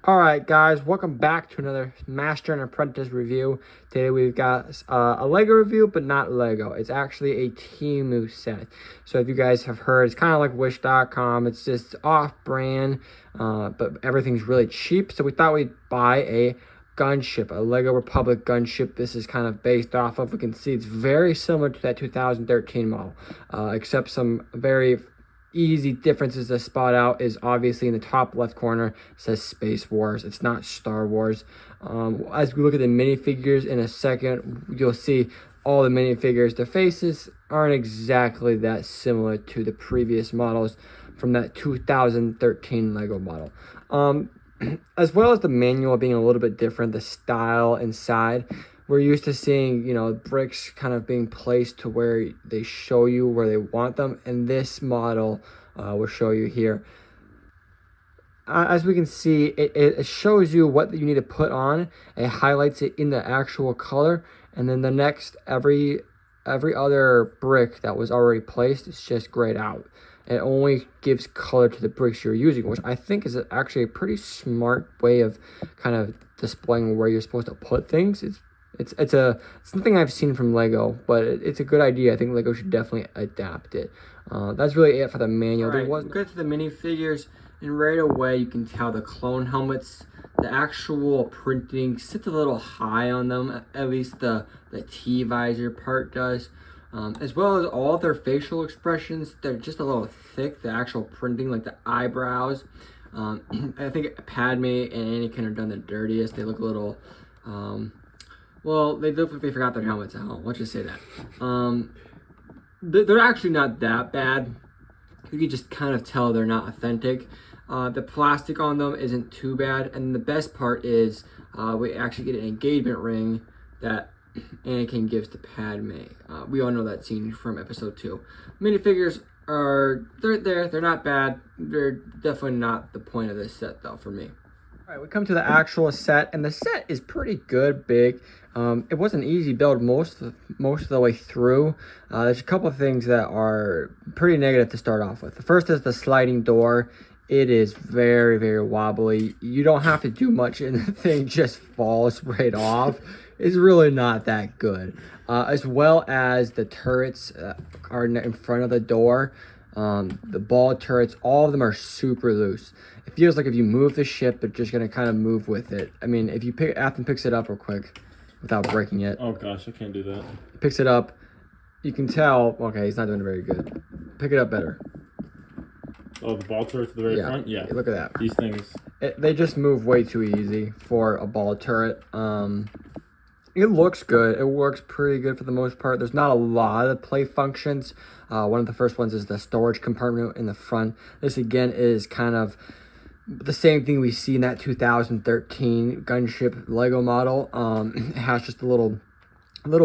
All right, guys, welcome back to another Master and Apprentice review. Today we've got a Lego review, but not Lego. It's actually a Temu set. So if you guys have heard, it's kind of like Wish.com. It's just off-brand, but everything's really cheap. So we thought we'd buy a gunship, a Lego Republic gunship. This is kind of based off of, we can see it's very similar to that 2013 model, except some very easy differences to spot out is obviously in the top left corner says Space Wars. It's not Star Wars. As we look at the minifigures in a second, you'll see all the minifigures. The faces aren't exactly that similar to the previous models from that 2013 Lego model. As well as the manual being a little bit different, the style inside. We're used to seeing, bricks kind of being placed to where they show you where they want them. And this model will show you here. As we can see, it shows you what you need to put on. It highlights it in the actual color. And then the next, every other brick that was already placed is just grayed out. It only gives color to the bricks you're using, which I think is actually a pretty smart way of kind of displaying where you're supposed to put things. It's something I've seen from Lego, but it's a good idea. I think Lego should definitely adapt it. That's really it for the manual. Right, we'll get to the minifigures, and right away you can tell the clone helmets, the actual printing sits a little high on them, at least the T-visor part does. As well as all their facial expressions, they're just a little thick, the actual printing, like the eyebrows. I think Padme and Anakin are done the dirtiest. They look a little... well, they look like they forgot their helmets at home. Let's just say that. They're actually not that bad. You can just kind of tell they're not authentic. The plastic on them isn't too bad. And the best part is we actually get an engagement ring that Anakin gives to Padme. We all know that scene from episode 2. Minifigures they're not bad. They're definitely not the point of this set though for me. All right, we come to the actual set, and the set is pretty good, big. It was an easy build most of the way through. There's a couple of things that are pretty negative to start off with. The first is the sliding door. It is very, very wobbly. You don't have to do much, and the thing just falls right off. It's really not that good. As well as the turrets are in front of the door. The ball turrets, all of them are super loose. It feels like if you move the ship, they're just going to kind of move with it. I mean, if you Athen picks it up real quick without breaking it. Oh gosh, I can't do that. Picks it up. You can tell, okay, he's not doing it very good. Pick it up better. Oh, the ball turret to the very front? Yeah. Look at that. These things. They just move way too easy for a ball turret. It looks good. It works pretty good for the most part. There's not a lot of play functions. One of the first ones is the storage compartment in the front. This again is kind of the same thing we see in that 2013 gunship Lego model. It has just a little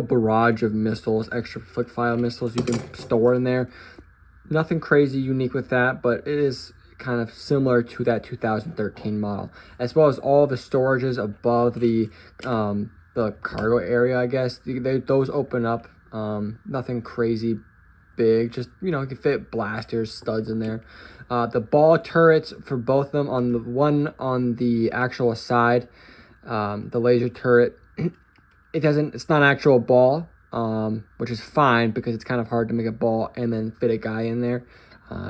barrage of missiles, extra flick file missiles you can store in there. Nothing crazy unique with that, but it is kind of similar to that 2013 model, as well as all the storages above the cargo area. I guess those open up. Nothing crazy big, just you can fit blasters, studs in there. The ball turrets for both of them, on the one on the actual side, the laser turret, it's not an actual ball, which is fine because it's kind of hard to make a ball and then fit a guy in there.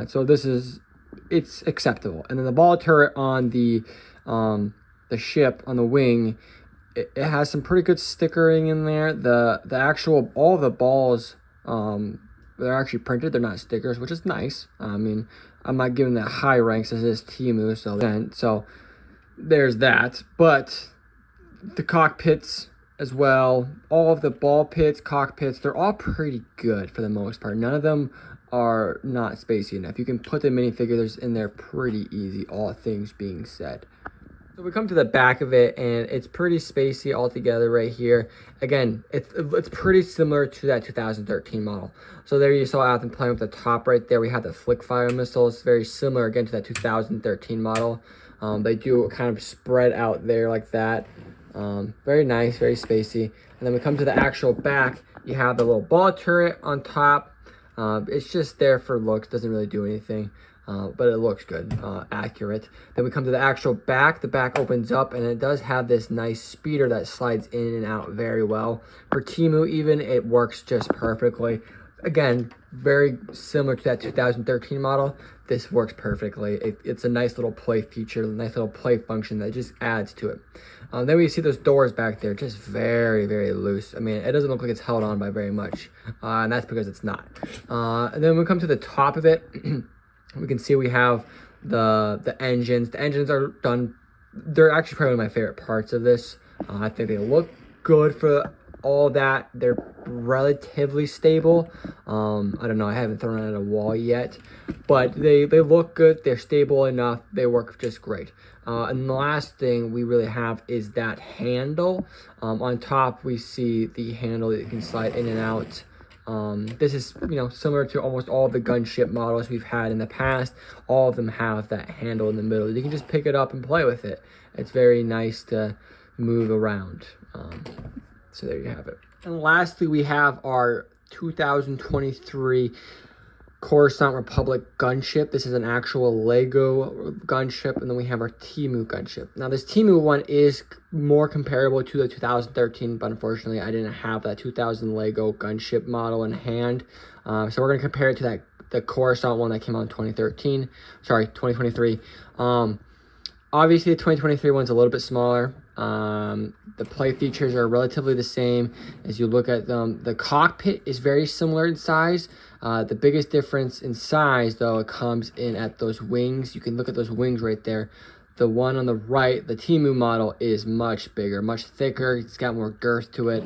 So it's acceptable. And then the ball turret on the ship on the wing, it has some pretty good stickering in there. The actual, all the balls, they're actually printed. They're not stickers, which is nice. I mean, I'm not giving that high ranks as is Temu, so there's that. But the cockpits as well, all of the ball pits, cockpits, they're all pretty good for the most part. None of them are not spacey enough. You can put the minifigures in there pretty easy, all things being said. So we come to the back of it, and it's pretty spacey altogether right here. Again, it's pretty similar to that 2013 model. So there you saw Athen playing with the top right there. We had the flick fire missiles, very similar again to that 2013 model. They do kind of spread out there like that. Very nice, very spacey. And then we come to the actual back. You have the little ball turret on top. It's just there for looks, doesn't really do anything. but it looks good, accurate. Then we come to the actual back. The back opens up, and it does have this nice speeder that slides in and out very well. For Temu even, it works just perfectly. Again, very similar to that 2013 model. This works perfectly. It's a nice little play feature, a nice little play function that just adds to it. Then we see those doors back there, just very, very loose. I mean, it doesn't look like it's held on by very much, and that's because it's not. And then when we come to the top of it, we can see we have the engines. The engines are done. They're actually probably my favorite parts of this. I think they look good for all that. They're relatively stable. I don't know, I haven't thrown it at a wall yet, but they look good. They're stable enough. They work just great. And the last thing we really have is that handle. On top we see the handle that you can slide in and out. This is, similar to almost all the gunship models we've had in the past. All of them have that handle in the middle. You can just pick it up and play with it. It's very nice to move around. So there you have it. And lastly, we have our 2023 Coruscant Republic gunship. This is an actual Lego gunship, and then we have our Temu gunship. Now, this Temu one is more comparable to the 2013, but unfortunately, I didn't have that 2000 Lego gunship model in hand. So we're gonna compare it to the Coruscant one that came out in 2023. Obviously, the 2023 one's a little bit smaller. The play features are relatively the same. As you look at them, the cockpit is very similar in size. The biggest difference in size, though, it comes in at those wings. You can look at those wings right there. The one on the right, the Temu model, is much bigger, much thicker. It's got more girth to it.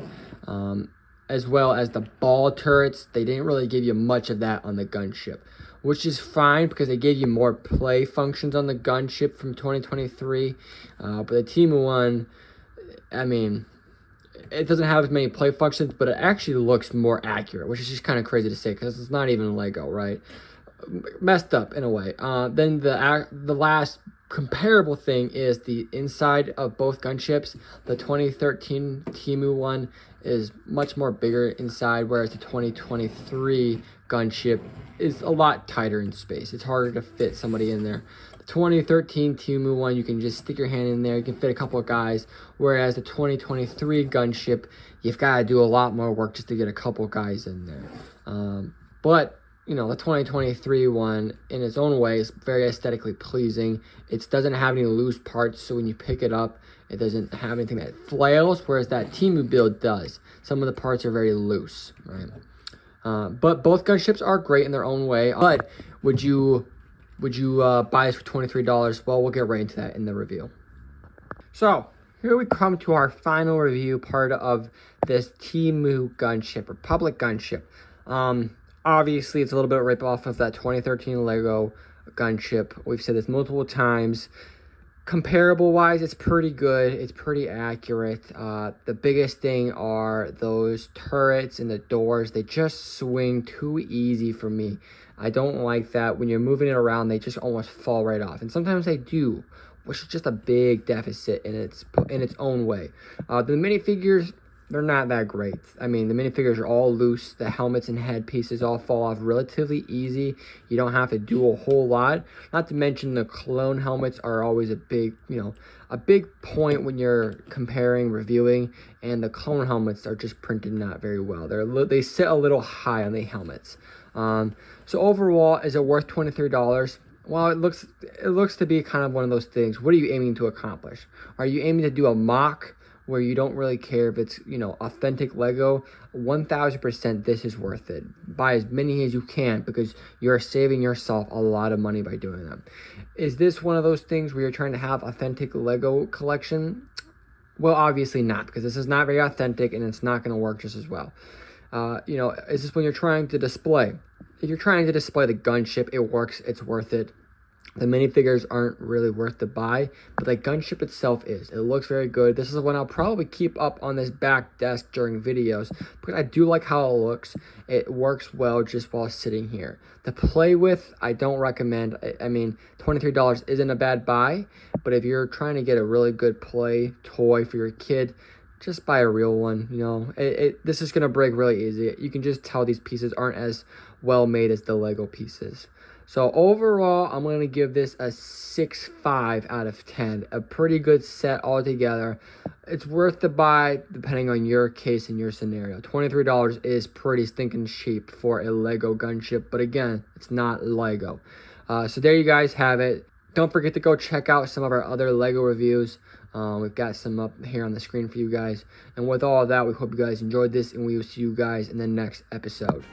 As well as the ball turrets. They didn't really give you much of that on the gunship, which is fine because they gave you more play functions on the gunship from 2023. But the Temu one, I mean, it doesn't have as many play functions, but it actually looks more accurate, which is just kind of crazy to say because it's not even Lego, right? Messed up in a way. Then the last comparable thing is the inside of both gunships. The 2013 Temu one is much more bigger inside, whereas the 2023 gunship is a lot tighter in space. It's harder to fit somebody in there. The 2013 Temu one, you can just stick your hand in there. You can fit a couple of guys, whereas the 2023 gunship, you've got to do a lot more work just to get a couple guys in there. But the 2023 one, in its own way, is very aesthetically pleasing. It doesn't have any loose parts, so when you pick it up, it doesn't have anything that flails, whereas that Temu build does. Some of the parts are very loose, right? But both gunships are great in their own way. But would you buy this for $23? Well, we'll get right into that in the review. So here we come to our final review part of this Temu gunship, Republic gunship. Obviously, it's a little bit rip off of that 2013 Lego gunship. We've said this multiple times. Comparable wise, it's pretty good. It's pretty accurate. The biggest thing are those turrets and the doors. They just swing too easy for me. I don't like that. When you're moving it around, they just almost fall right off. And sometimes they do, which is just a big deficit in its own way. The minifigures, they're not that great. I mean, the minifigures are all loose. The helmets and head pieces all fall off relatively easy. You don't have to do a whole lot. Not to mention the clone helmets are always a big point when you're comparing, reviewing, and the clone helmets are just printed not very well. They sit a little high on the helmets. So overall, is it worth $23? Well, it looks to be kind of one of those things. What are you aiming to accomplish? Are you aiming to do a mock where you don't really care if it's, authentic Lego? 1000% this is worth it. Buy as many as you can because you're saving yourself a lot of money by doing them. Is this one of those things where you're trying to have authentic Lego collection? Well, obviously not, because this is not very authentic and it's not going to work just as well. Is this when you're trying to display? If you're trying to display the gunship, it works, it's worth it. The minifigures aren't really worth the buy, but the gunship itself is. It looks very good. This is one I'll probably keep up on this back desk during videos because I do like how it looks. It works well just while sitting here. The play with, I don't recommend. I mean, $23 isn't a bad buy, but if you're trying to get a really good play toy for your kid, just buy a real one. This is going to break really easy. You can just tell these pieces aren't as well made as the Lego pieces. So overall, I'm going to give this a 6.5 out of 10. A pretty good set altogether. It's worth the buy depending on your case and your scenario. $23 is pretty stinking cheap for a Lego gunship, but again, it's not Lego. So there you guys have it. Don't forget to go check out some of our other Lego reviews. We've got some up here on the screen for you guys. And with all of that, we hope you guys enjoyed this, and we will see you guys in the next episode.